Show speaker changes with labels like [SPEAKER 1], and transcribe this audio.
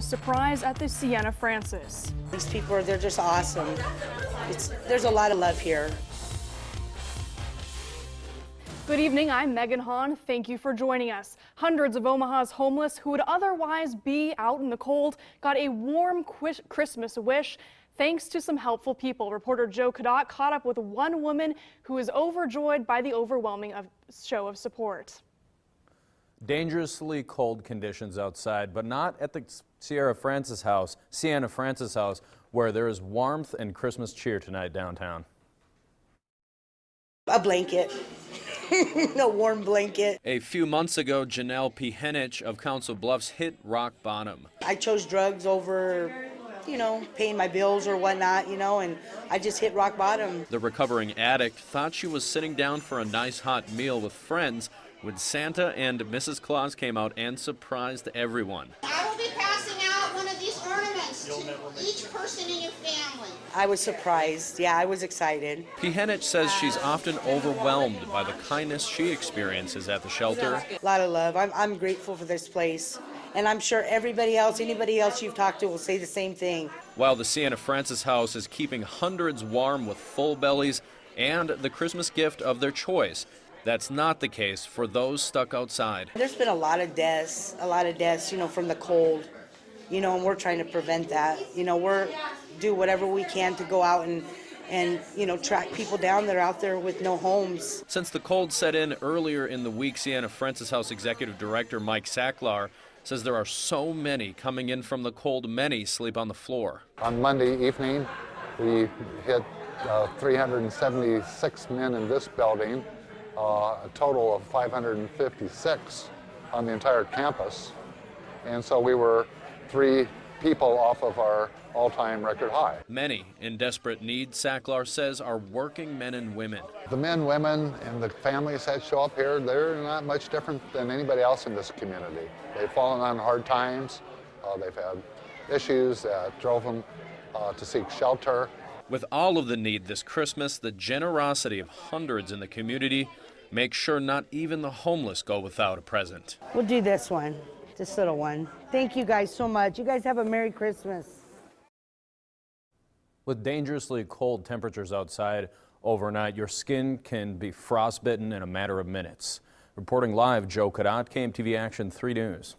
[SPEAKER 1] surprise at the Siena Francis.
[SPEAKER 2] These people, they're just awesome. There's a lot of love here.
[SPEAKER 1] Good evening, I'm Megan Hahn. Thank you for joining us. Hundreds of Omaha's homeless who would otherwise be out in the cold got a warm Christmas wish thanks to some helpful people. Reporter Joe Cadott caught up with one woman who is overjoyed by the overwhelming show of support.
[SPEAKER 3] Dangerously cold conditions outside, but not at the Siena Francis House, where there is warmth and Christmas cheer tonight downtown.
[SPEAKER 2] A blanket. A warm blanket.
[SPEAKER 3] A few months ago, Janelle Pihenich of Council Bluffs hit rock bottom.
[SPEAKER 2] I chose drugs over, paying my bills or whatnot, and I just hit rock bottom.
[SPEAKER 3] The recovering addict thought she was sitting down for a nice hot meal with friends when Santa and Mrs. Claus came out and surprised everyone.
[SPEAKER 4] I will be passing out one of these ornaments to each person in your family.
[SPEAKER 2] I was surprised. Yeah, I was excited.
[SPEAKER 3] Pihenich says she's often overwhelmed by the kindness she experiences at the shelter.
[SPEAKER 2] A lot of love. I'm grateful for this place. And I'm sure anybody else you've talked to will say the same thing.
[SPEAKER 3] While the Siena Francis House is keeping hundreds warm with full bellies and the Christmas gift of their choice, that's not the case for those stuck outside.
[SPEAKER 2] There's been a lot of deaths, from the cold, and we're trying to prevent that. We're do whatever we can to go out and track people down that are out there with no homes.
[SPEAKER 3] Since the cold set in earlier in the week, Siena Francis House Executive Director Mike Sacklar says there are so many coming in from the cold, many sleep on the floor.
[SPEAKER 5] On Monday evening, we hit 376 men in this building, a total of 556 on the entire campus. And so we were 3 people off of our all-time record high.
[SPEAKER 3] Many in desperate need, Sacklar says, are working men and women.
[SPEAKER 5] The men, women, and the families that show up here, they're not much different than anybody else in this community. They've fallen on hard times. They've had issues that drove them to seek shelter.
[SPEAKER 3] With all of the need this Christmas, the generosity of hundreds in the community makes sure not even the homeless go without a present.
[SPEAKER 2] We'll do this one, this little one. Thank you guys so much. You guys have a Merry Christmas.
[SPEAKER 3] With dangerously cold temperatures outside overnight, your skin can be frostbitten in a matter of minutes. Reporting live, Joe Cadott, KMTV Action 3 News.